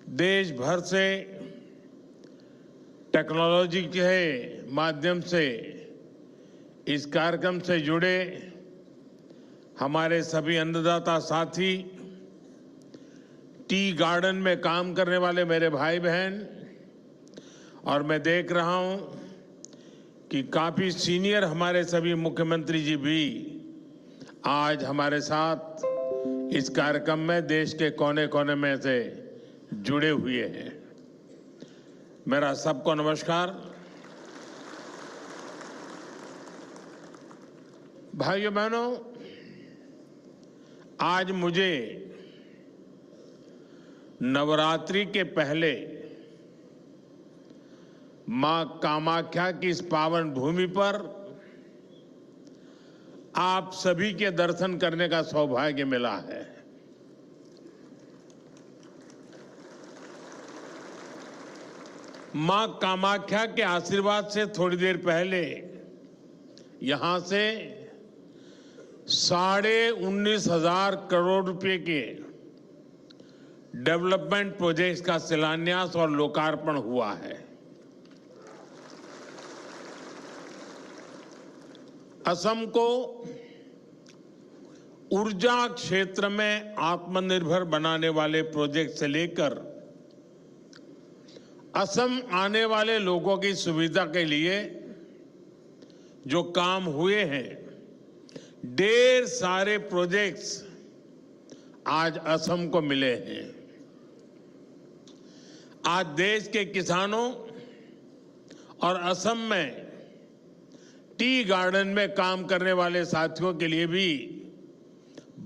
देश भर से टेक्नोलॉजी के माध्यम से इस कार्यक्रम से जुड़े हमारे सभी अन्नदाता साथी, टी गार्डन में काम करने वाले मेरे भाई बहन, और मैं देख रहा हूं कि काफी सीनियर हमारे सभी मुख्यमंत्री जी भी आज हमारे साथ इस कार्यक्रम में देश के कोने कोने में से जुड़े हुए हैं। मेरा सबको नमस्कार। भाइयों बहनों, आज मुझे नवरात्रि के पहले मां कामाख्या की इस पावन भूमि पर आप सभी के दर्शन करने का सौभाग्य मिला है। मां कामाख्या के आशीर्वाद से थोड़ी देर पहले यहां से 19,500 करोड़ रुपए के डेवलपमेंट प्रोजेक्ट्स का शिलान्यास और लोकार्पण हुआ है। असम को ऊर्जा क्षेत्र में आत्मनिर्भर बनाने वाले प्रोजेक्ट से लेकर असम आने वाले लोगों की सुविधा के लिए जो काम हुए हैं, ढेर सारे प्रोजेक्ट्स आज असम को मिले हैं। आज देश के किसानों और असम में टी गार्डन में काम करने वाले साथियों के लिए भी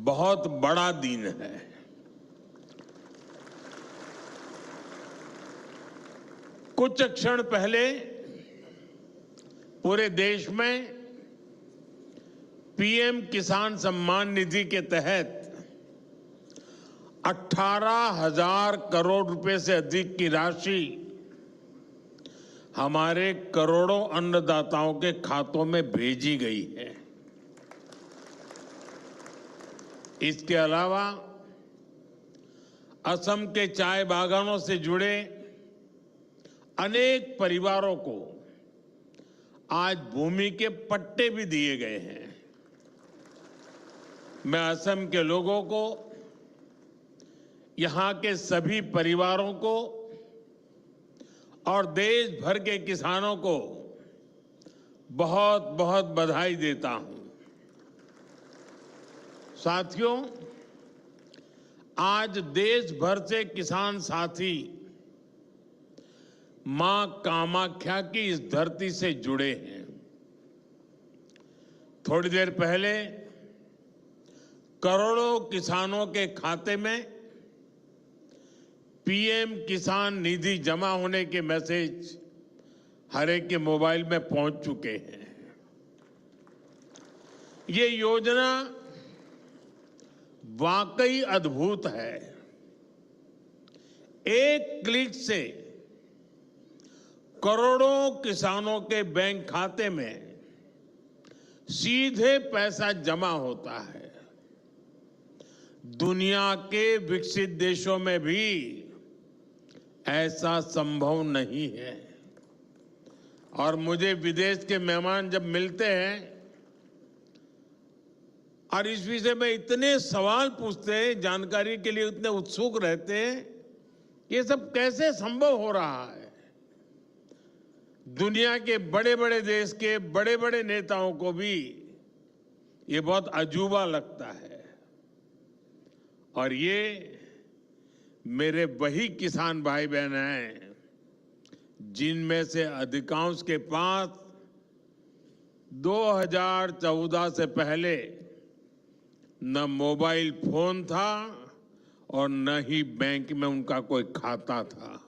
बहुत बड़ा दिन है। कुछ क्षण पहले पूरे देश में पीएम किसान सम्मान निधि के तहत 18,000 करोड़ रुपए से अधिक की राशि हमारे करोड़ों अन्नदाताओं के खातों में भेजी गई है। इसके अलावा असम के चाय बागानों से जुड़े अनेक परिवारों को आज भूमि के पट्टे भी दिए गए हैं। मैं असम के लोगों को, यहां के सभी परिवारों को और देश भर के किसानों को बहुत बहुत बधाई देता हूं। साथियों, आज देश भर से किसान साथी मां कामाख्या की इस धरती से जुड़े हैं। थोड़ी देर पहले करोड़ों किसानों के खाते में पीएम किसान निधि जमा होने के मैसेज हर एक के मोबाइल में पहुंच चुके हैं। ये योजना वाकई अद्भुत है। एक क्लिक से करोड़ों किसानों के बैंक खाते में सीधे पैसा जमा होता है। दुनिया के विकसित देशों में भी ऐसा संभव नहीं है। और मुझे विदेश के मेहमान जब मिलते हैं और इस विषय में इतने सवाल पूछते हैं, जानकारी के लिए इतने उत्सुक रहते हैं, ये सब कैसे संभव हो रहा है। दुनिया के बड़े बड़े देश के बड़े बड़े नेताओं को भी ये बहुत अजूबा लगता है। और ये मेरे वही किसान भाई बहन हैं जिनमें से अधिकांश के पास 2014 से पहले न मोबाइल फोन था और न ही बैंक में उनका कोई खाता था।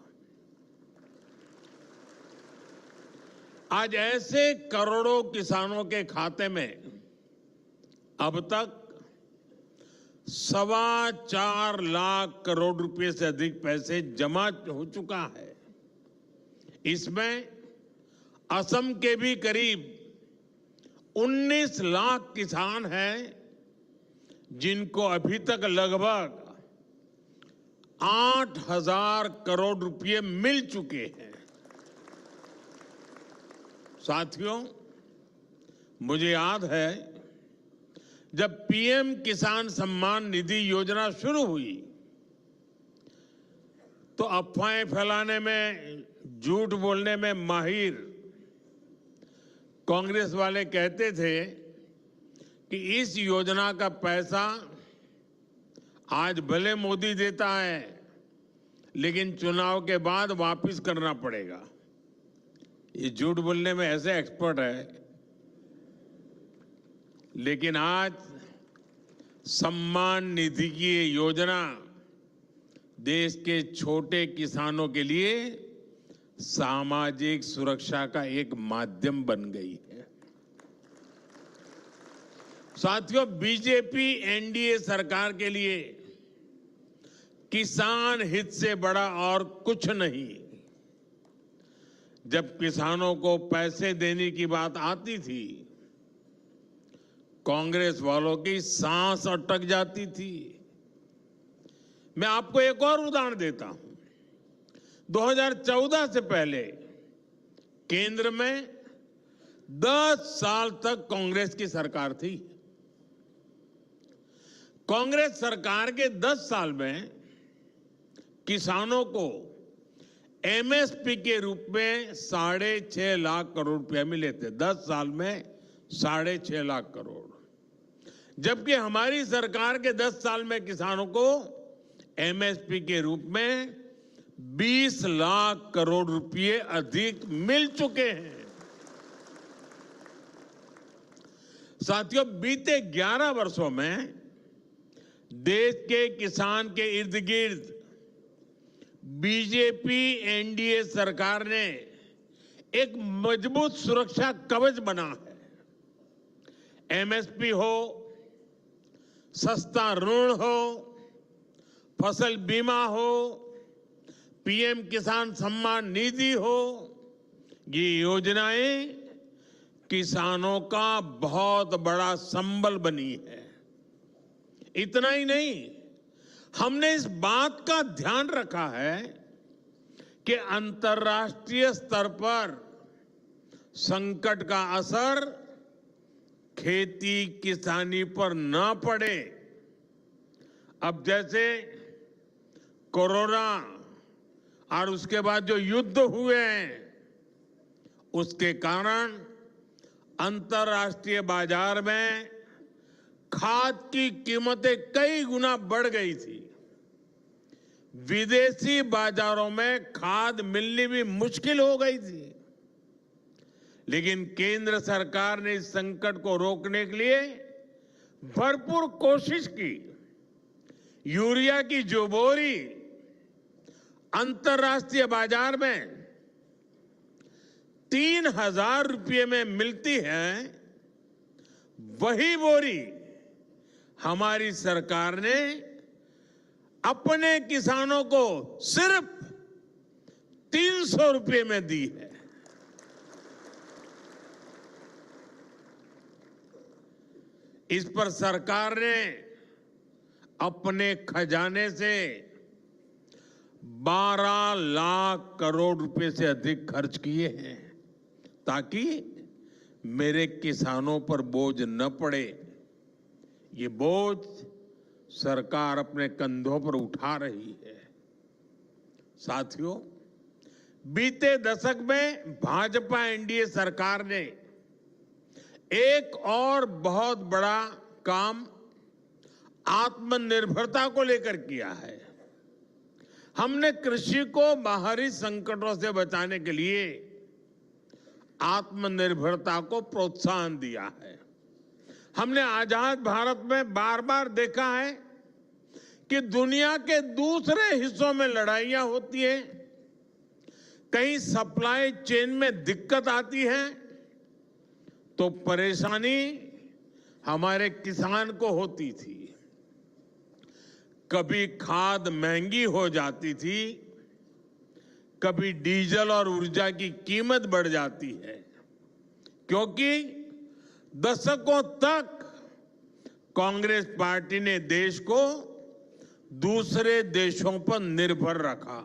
आज ऐसे करोड़ों किसानों के खाते में अब तक 4.25 लाख करोड़ रुपए से अधिक पैसे जमा हो चुका है। इसमें असम के भी करीब 19 लाख किसान हैं जिनको अभी तक लगभग 8,000 करोड़ रुपए मिल चुके हैं। साथियों, मुझे याद है जब पीएम किसान सम्मान निधि योजना शुरू हुई तो अफवाहें फैलाने में, झूठ बोलने में माहिर कांग्रेस वाले कहते थे कि इस योजना का पैसा आज भले मोदी देता है लेकिन चुनाव के बाद वापस करना पड़ेगा। ये झूठ बोलने में ऐसे एक्सपर्ट है। लेकिन आज सम्मान निधि की ये योजना देश के छोटे किसानों के लिए सामाजिक सुरक्षा का एक माध्यम बन गई है। साथियों, बीजेपी एनडीए सरकार के लिए किसान हित से बड़ा और कुछ नहीं। जब किसानों को पैसे देने की बात आती थी, कांग्रेस वालों की सांस अटक जाती थी। मैं आपको एक और उदाहरण देता हूं। 2014 से पहले केंद्र में 10 साल तक कांग्रेस की सरकार थी। कांग्रेस सरकार के 10 साल में किसानों को एमएसपी के रूप में 6.5 लाख करोड़ रुपए मिले थे। 10 साल में 6.5 लाख करोड़। जबकि हमारी सरकार के 10 साल में किसानों को एमएसपी के रूप में 20 लाख करोड़ रुपए अधिक मिल चुके हैं। साथियों, बीते 11 वर्षों में देश के किसान के इर्द गिर्द बीजेपी एनडीए सरकार ने एक मजबूत सुरक्षा कवच बना है। एमएसपी हो, सस्ता ऋण हो, फसल बीमा हो, पीएम किसान सम्मान निधि हो, ये योजनाएं किसानों का बहुत बड़ा संबल बनी है। इतना ही नहीं, हमने इस बात का ध्यान रखा है कि अंतर्राष्ट्रीय स्तर पर संकट का असर खेती किसानी पर न पड़े। अब जैसे कोरोना और उसके बाद जो युद्ध हुए हैं, उसके कारण अंतर्राष्ट्रीय बाजार में खाद की कीमतें कई गुना बढ़ गई थी। विदेशी बाजारों में खाद मिलनी भी मुश्किल हो गई थी। लेकिन केंद्र सरकार ने इस संकट को रोकने के लिए भरपूर कोशिश की। यूरिया की जो बोरी अंतर्राष्ट्रीय बाजार में 3,000 रुपये में मिलती है, वही बोरी हमारी सरकार ने अपने किसानों को सिर्फ 300 रुपये में दी है। इस पर सरकार ने अपने खजाने से 12 लाख करोड़ रुपए से अधिक खर्च किए हैं ताकि मेरे किसानों पर बोझ न पड़े। ये बोझ सरकार अपने कंधों पर उठा रही है। साथियों, बीते दशक में भाजपा एनडीए सरकार ने एक और बहुत बड़ा काम आत्मनिर्भरता को लेकर किया है। हमने कृषि को बाहरी संकटों से बचाने के लिए आत्मनिर्भरता को प्रोत्साहन दिया है। हमने आजाद भारत में बार बार देखा है कि दुनिया के दूसरे हिस्सों में लड़ाइयां होती हैं, कहीं सप्लाई चेन में दिक्कत आती है तो परेशानी हमारे किसान को होती थी। कभी खाद महंगी हो जाती थी, कभी डीजल और ऊर्जा की कीमत बढ़ जाती है, क्योंकि दशकों तक कांग्रेस पार्टी ने देश को दूसरे देशों पर निर्भर रखा।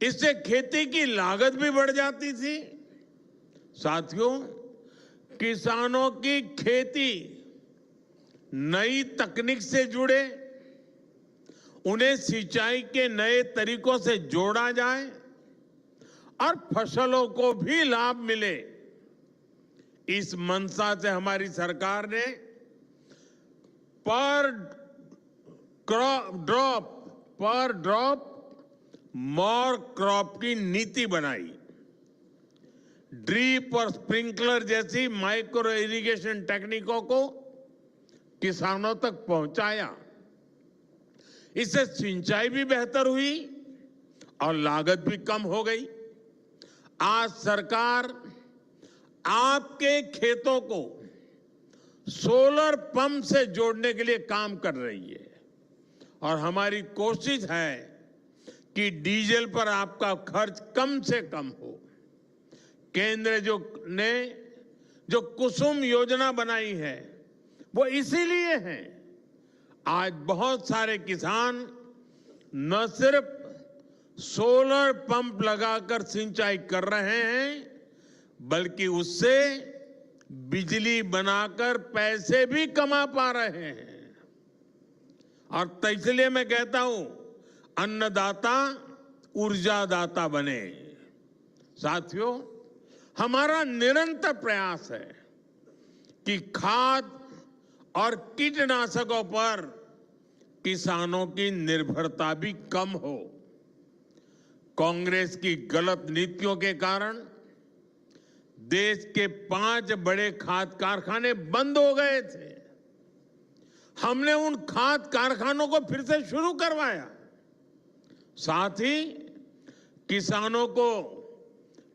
इससे खेती की लागत भी बढ़ जाती थी। साथियों, किसानों की खेती नई तकनीक से जुड़े, उन्हें सिंचाई के नए तरीकों से जोड़ा जाए और फसलों को भी लाभ मिले, इस मंशा से हमारी सरकार ने पर ड्रॉप मोर क्रॉप की नीति बनाई। ड्रिप और स्प्रिंकलर जैसी माइक्रो इरिगेशन टेक्निकों को किसानों तक पहुंचाया। इससे सिंचाई भी बेहतर हुई और लागत भी कम हो गई। आज सरकार आपके खेतों को सोलर पंप से जोड़ने के लिए काम कर रही है और हमारी कोशिश है कि डीजल पर आपका खर्च कम से कम हो। केंद्र ने जो कुसुम योजना बनाई है वो इसीलिए है। आज बहुत सारे किसान न सिर्फ सोलर पंप लगाकर सिंचाई कर रहे हैं, बल्कि उससे बिजली बनाकर पैसे भी कमा पा रहे हैं। और इसलिए मैं कहता हूं, अन्नदाता ऊर्जादाता बने। साथियों, हमारा निरंतर प्रयास है कि खाद और कीटनाशकों पर किसानों की निर्भरता भी कम हो। कांग्रेस की गलत नीतियों के कारण देश के 5 बड़े खाद कारखाने बंद हो गए थे। हमने उन खाद कारखानों को फिर से शुरू करवाया। साथ ही किसानों को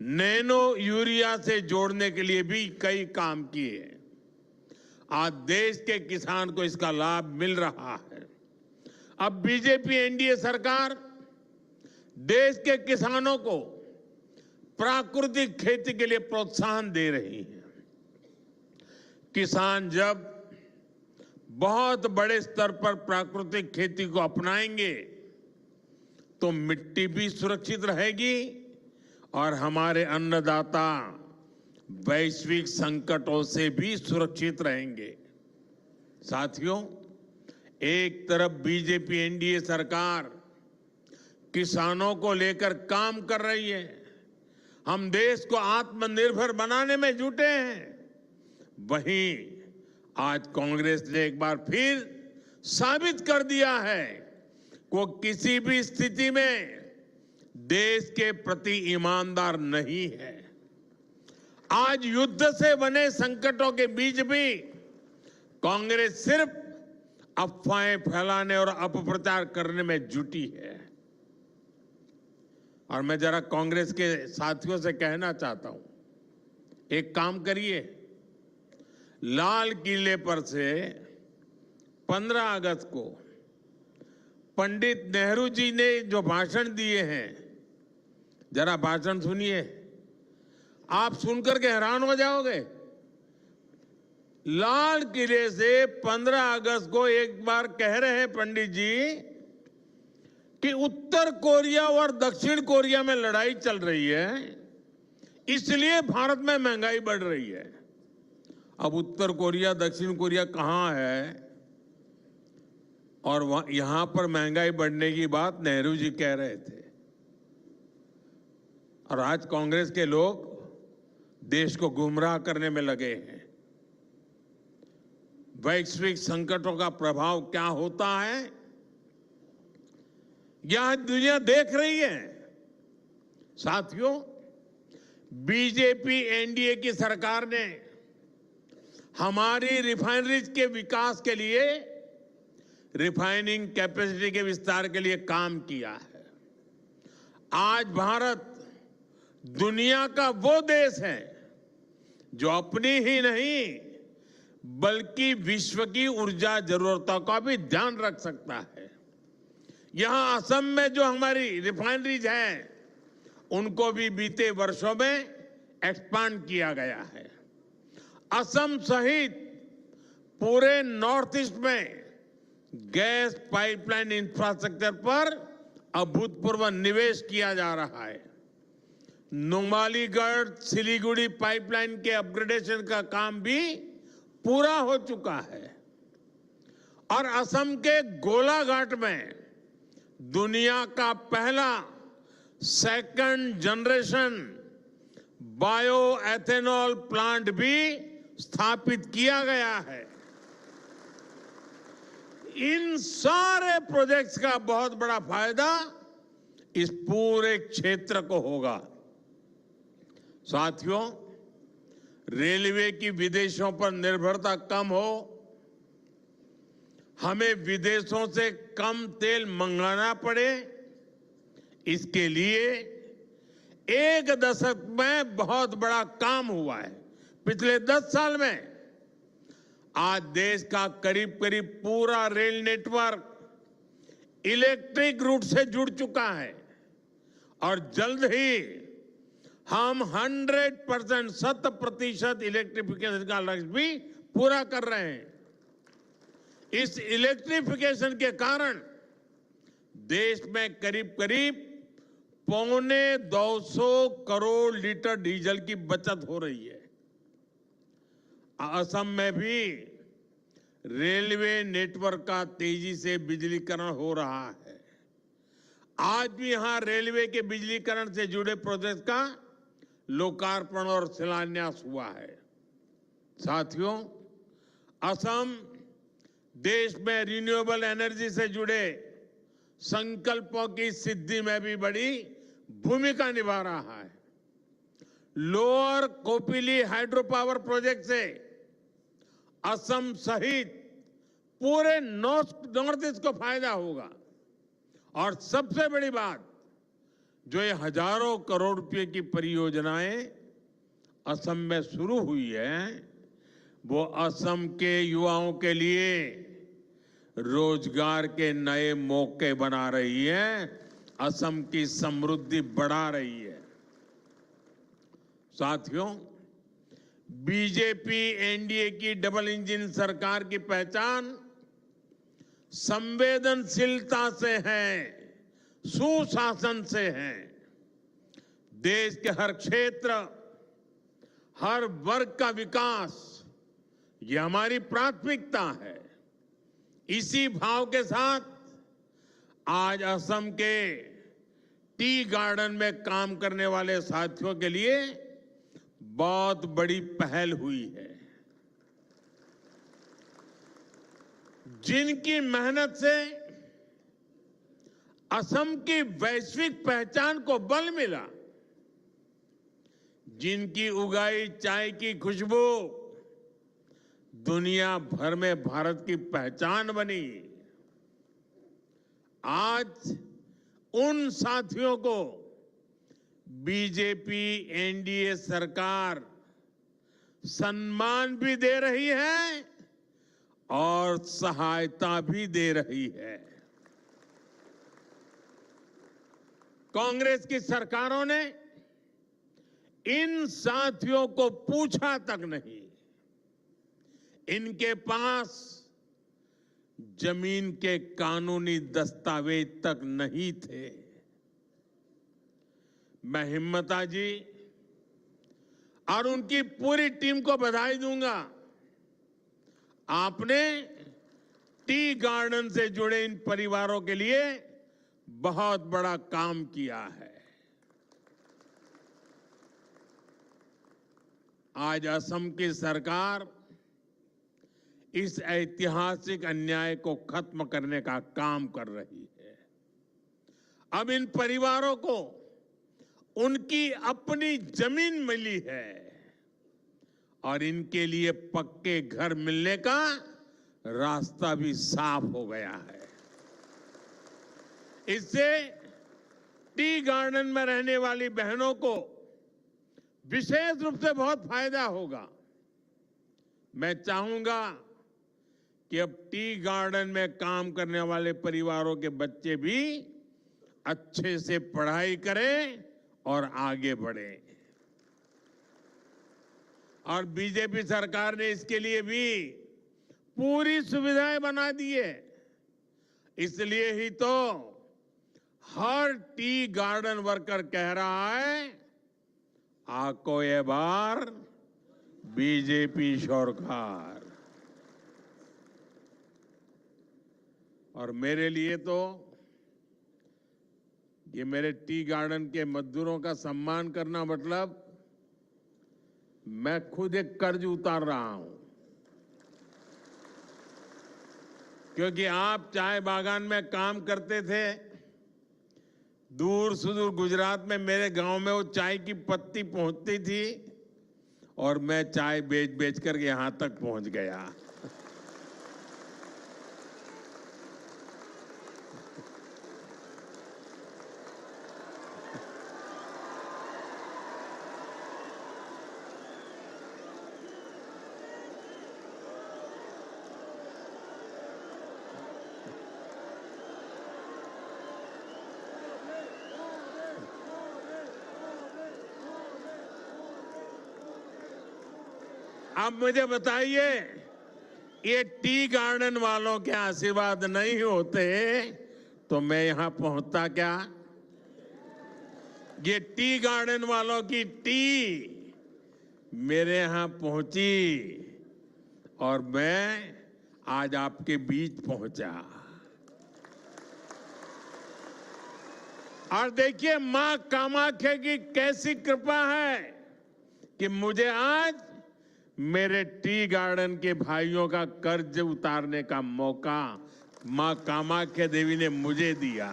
नैनो यूरिया से जोड़ने के लिए भी कई काम किए। आज देश के किसान को इसका लाभ मिल रहा है। अब बीजेपी एनडीए सरकार देश के किसानों को प्राकृतिक खेती के लिए प्रोत्साहन दे रही है। किसान जब बहुत बड़े स्तर पर प्राकृतिक खेती को अपनाएंगे तो मिट्टी भी सुरक्षित रहेगी और हमारे अन्नदाता वैश्विक संकटों से भी सुरक्षित रहेंगे। साथियों, एक तरफ बीजेपी एनडीए सरकार किसानों को लेकर काम कर रही है, हम देश को आत्मनिर्भर बनाने में जुटे हैं। वहीं आज कांग्रेस ने एक बार फिर साबित कर दिया है कि वो किसी भी स्थिति में देश के प्रति ईमानदार नहीं है। आज युद्ध से बने संकटों के बीच भी कांग्रेस सिर्फ अफवाहें फैलाने और अपप्रचार करने में जुटी है। और मैं जरा कांग्रेस के साथियों से कहना चाहता हूं, एक काम करिए, लाल किले पर से 15 अगस्त को पंडित नेहरू जी ने जो भाषण दिए हैं, जरा भाषण सुनिए, आप सुनकर के हैरान हो जाओगे। लाल किले से 15 अगस्त को एक बार कह रहे हैं पंडित जी कि उत्तर कोरिया और दक्षिण कोरिया में लड़ाई चल रही है, इसलिए भारत में महंगाई बढ़ रही है। अब उत्तर कोरिया दक्षिण कोरिया कहां है और यहां पर महंगाई बढ़ने की बात नेहरू जी कह रहे थे। और आज कांग्रेस के लोग देश को गुमराह करने में लगे हैं। वैश्विक संकटों का प्रभाव क्या होता है यह दुनिया देख रही है। साथियों, बीजेपी एनडीए की सरकार ने हमारी रिफाइनरीज के विकास के लिए, रिफाइनिंग कैपेसिटी के विस्तार के लिए काम किया है। आज भारत दुनिया का वो देश है जो अपनी ही नहीं बल्कि विश्व की ऊर्जा जरूरतों का भी ध्यान रख सकता है। यहां असम में जो हमारी रिफाइनरीज हैं, उनको भी बीते वर्षों में एक्सपांड किया गया है। असम सहित पूरे नॉर्थ ईस्ट में गैस पाइपलाइन इंफ्रास्ट्रक्चर पर अभूतपूर्व निवेश किया जा रहा है। नुमालीगढ़ सिलीगुड़ी पाइपलाइन के अपग्रेडेशन का काम भी पूरा हो चुका है और असम के गोलाघाट में दुनिया का पहला second generation bio ethanol plant भी स्थापित किया गया है। इन सारे प्रोजेक्ट्स का बहुत बड़ा फायदा इस पूरे क्षेत्र को होगा। साथियों, रेलवे की विदेशों पर निर्भरता कम हो, हमें विदेशों से कम तेल मंगाना पड़े, इसके लिए एक दशक में बहुत बड़ा काम हुआ है। पिछले 10 साल में आज देश का करीब करीब पूरा रेल नेटवर्क इलेक्ट्रिक रूट से जुड़ चुका है और जल्द ही हम 100% इलेक्ट्रिफिकेशन का लक्ष्य भी पूरा कर रहे हैं। इस इलेक्ट्रिफिकेशन के कारण देश में करीब करीब 250 करोड़ लीटर डीजल की बचत हो रही है। असम में भी रेलवे नेटवर्क का तेजी से बिजलीकरण हो रहा है। आज भी यहां रेलवे के बिजलीकरण से जुड़े प्रोजेक्ट का लोकार्पण और शिलान्यास हुआ है। साथियों, असम देश में रिन्यूएबल एनर्जी से जुड़े संकल्पों की सिद्धि में भी बड़ी भूमिका निभा रहा है। Lower Kopili hydro power project से असम सहित पूरे नॉर्थ ईस्ट को फायदा होगा और सबसे बड़ी बात, जो ये हजारों करोड़ रुपए की परियोजनाएं असम में शुरू हुई है, वो असम के युवाओं के लिए रोजगार के नए मौके बना रही है, असम की समृद्धि बढ़ा रही है। साथियों, बीजेपी एनडीए की डबल इंजन सरकार की पहचान संवेदनशीलता से है, सुशासन से है। देश के हर क्षेत्र, हर वर्ग का विकास, ये हमारी प्राथमिकता है। इसी भाव के साथ आज असम के टी गार्डन में काम करने वाले साथियों के लिए बहुत बड़ी पहल हुई है। जिनकी मेहनत से असम की वैश्विक पहचान को बल मिला, जिनकी उगाई चाय की खुशबू दुनिया भर में भारत की पहचान बनी, आज उन साथियों को बीजेपी एनडीए सरकार सम्मान भी दे रही है और सहायता भी दे रही है। कांग्रेस की सरकारों ने इन साथियों को पूछा तक नहीं। इनके पास जमीन के कानूनी दस्तावेज तक नहीं थे। मैं हिम्मता जी और उनकी पूरी टीम को बधाई दूंगा। आपने टी गार्डन से जुड़े इन परिवारों के लिए बहुत बड़ा काम किया है। आज असम की सरकार इस ऐतिहासिक अन्याय को खत्म करने का काम कर रही है। अब इन परिवारों को उनकी अपनी जमीन मिली है और इनके लिए पक्के घर मिलने का रास्ता भी साफ हो गया है। इससे टी गार्डन में रहने वाली बहनों को विशेष रूप से बहुत फायदा होगा। मैं चाहूंगा कि अब टी गार्डन में काम करने वाले परिवारों के बच्चे भी अच्छे से पढ़ाई करें और आगे बढ़ें। और बीजेपी सरकार ने इसके लिए भी पूरी सुविधाएं बना दी है। इसलिए ही तो हर टी गार्डन वर्कर कह रहा है, आको ये बार बीजेपी सरकार। और मेरे लिए तो ये मेरे टी गार्डन के मजदूरों का सम्मान करना मतलब मैं खुद एक कर्ज उतार रहा हूं, क्योंकि आप चाय बागान में काम करते थे। दूर सुदूर गुजरात में मेरे गांव में वो चाय की पत्ती पहुंचती थी और मैं चाय बेच बेच कर यहां तक पहुंच गया। आप मुझे बताइए, ये टी गार्डन वालों के आशीर्वाद नहीं होते तो मैं यहां पहुंचता क्या? ये टी गार्डन वालों की टी मेरे यहां पहुंची और मैं आज आपके बीच पहुंचा। और देखिए, मां कामाख्या की कैसी कृपा है कि मुझे आज मेरे टी गार्डन के भाइयों का कर्ज उतारने का मौका मां कामाख्या देवी ने मुझे दिया।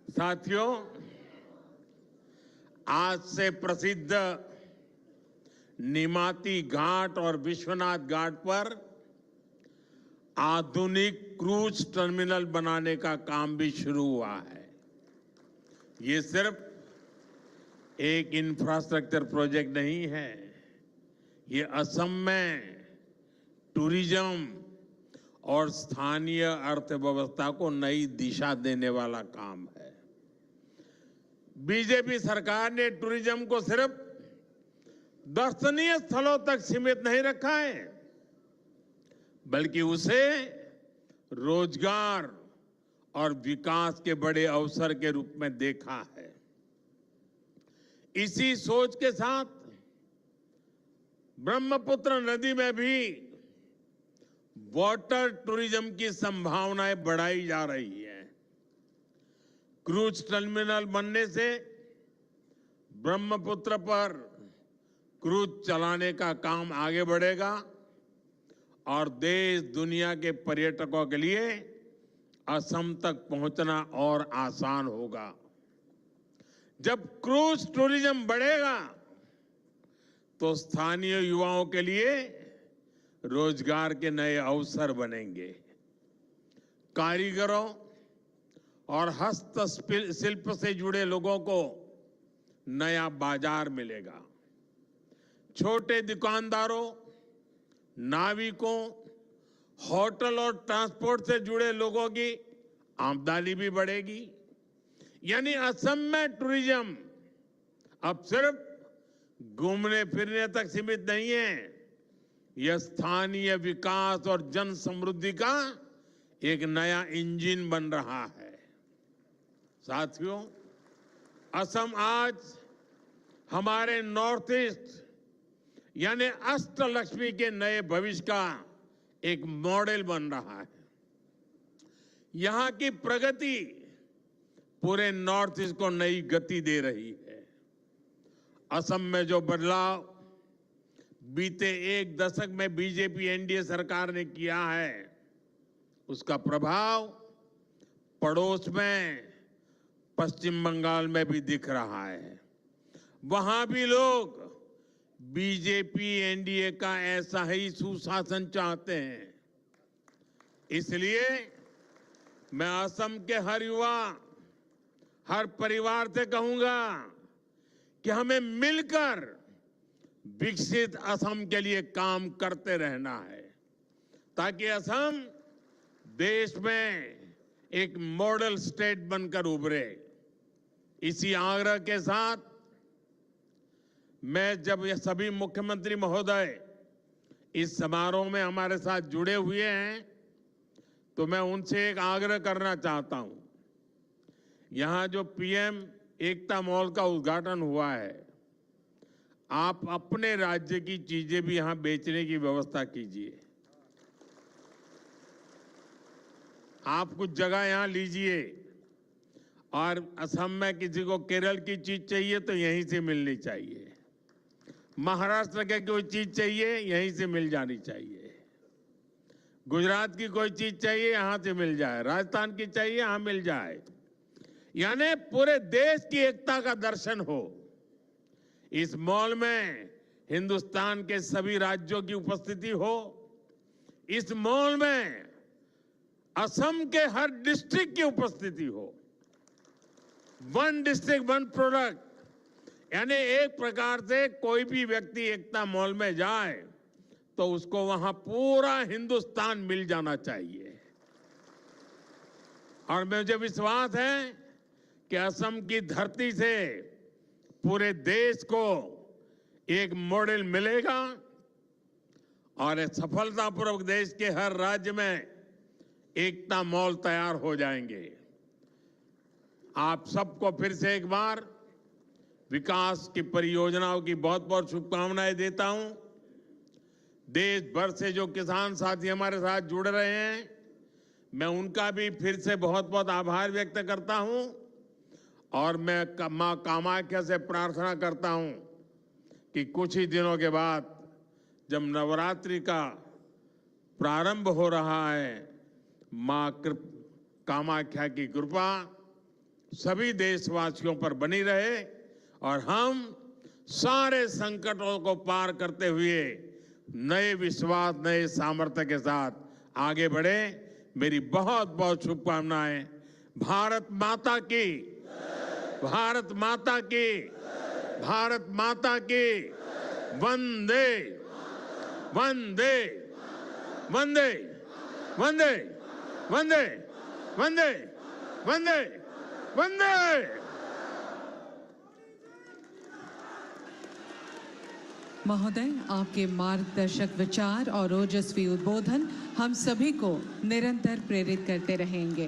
साथियों, आज से प्रसिद्ध निमाती घाट और विश्वनाथ घाट पर आधुनिक क्रूज टर्मिनल बनाने का काम भी शुरू हुआ है। ये सिर्फ एक इंफ्रास्ट्रक्चर प्रोजेक्ट नहीं है, ये असम में टूरिज्म और स्थानीय अर्थव्यवस्था को नई दिशा देने वाला काम है। बीजेपी सरकार ने टूरिज्म को सिर्फ दर्शनीय स्थलों तक सीमित नहीं रखा है, बल्कि उसे रोजगार और विकास के बड़े अवसर के रूप में देखा है। इसी सोच के साथ ब्रह्मपुत्र नदी में भी वाटर टूरिज्म की संभावनाएं बढ़ाई जा रही है। क्रूज टर्मिनल बनने से ब्रह्मपुत्र पर क्रूज चलाने का काम आगे बढ़ेगा और देश दुनिया के पर्यटकों के लिए असम तक पहुंचना और आसान होगा। जब क्रूज टूरिज्म बढ़ेगा तो स्थानीय युवाओं के लिए रोजगार के नए अवसर बनेंगे। कारीगरों और हस्तशिल्प से जुड़े लोगों को नया बाजार मिलेगा। छोटे दुकानदारों, नाविकों, होटल और ट्रांसपोर्ट से जुड़े लोगों की आमदनी भी बढ़ेगी। यानी असम में टूरिज्म अब सिर्फ घूमने फिरने तक सीमित नहीं है, यह स्थानीय विकास और जन समृद्धि का एक नया इंजन बन रहा है। साथियों, असम आज हमारे नॉर्थ ईस्ट यानी अष्टलक्ष्मी के नए भविष्य का एक मॉडल बन रहा है। यहां की प्रगति पूरे नॉर्थ ईस्ट को नई गति दे रही है। असम में जो बदलाव बीते एक दशक में बीजेपी एनडीए सरकार ने किया है, उसका प्रभाव पड़ोस में पश्चिम बंगाल में भी दिख रहा है। वहां भी लोग बीजेपी एनडीए का ऐसा ही सुशासन चाहते हैं। इसलिए मैं असम के हर युवा, हर परिवार से कहूंगा कि हमें मिलकर विकसित असम के लिए काम करते रहना है, ताकि असम देश में एक मॉडल स्टेट बनकर उभरे। इसी आग्रह के साथ मैं जब ये सभी मुख्यमंत्री महोदय इस समारोह में हमारे साथ जुड़े हुए हैं तो मैं उनसे एक आग्रह करना चाहता हूं। यहां जो पीएम एकता मॉल का उद्घाटन हुआ है, आप अपने राज्य की चीजें भी यहां बेचने की व्यवस्था कीजिए। आप कुछ जगह यहां लीजिए और असम में किसी को केरल की चीज चाहिए तो यहीं से मिलनी चाहिए, महाराष्ट्र के कोई चीज चाहिए यहीं से मिल जानी चाहिए, गुजरात की कोई चीज चाहिए यहां से मिल जाए, राजस्थान की चाहिए यहां मिल जाए। यानी पूरे देश की एकता का दर्शन हो। इस मॉल में हिंदुस्तान के सभी राज्यों की उपस्थिति हो। इस मॉल में असम के हर डिस्ट्रिक्ट की उपस्थिति हो। वन डिस्ट्रिक्ट वन प्रोडक्ट, यानी एक प्रकार से कोई भी व्यक्ति एकता मॉल में जाए तो उसको वहां पूरा हिंदुस्तान मिल जाना चाहिए। और मुझे विश्वास है कि असम की धरती से पूरे देश को एक मॉडल मिलेगा और सफलतापूर्वक देश के हर राज्य में एकता मॉल तैयार हो जाएंगे। आप सबको फिर से एक बार विकास की परियोजनाओं की बहुत बहुत शुभकामनाएं देता हूं। देश भर से जो किसान साथी हमारे साथ जुड़ रहे हैं, मैं उनका भी फिर से बहुत बहुत आभार व्यक्त करता हूं और मैं मां कामाख्या से प्रार्थना करता हूं कि कुछ ही दिनों के बाद जब नवरात्रि का प्रारंभ हो रहा है, मां कामाख्या की कृपा सभी देशवासियों पर बनी रहे और हम सारे संकटों को पार करते हुए नए विश्वास, नए सामर्थ्य के साथ आगे बढ़े। मेरी बहुत बहुत शुभकामनाएं। भारत माता की, भारत माता की, भारत माता की। वंदे वंदे वंदे वंदे वंदे वंदे वंदे वंदे। महोदय, आपके मार्गदर्शक विचार और ओजस्वी उद्बोधन हम सभी को निरंतर प्रेरित करते रहेंगे।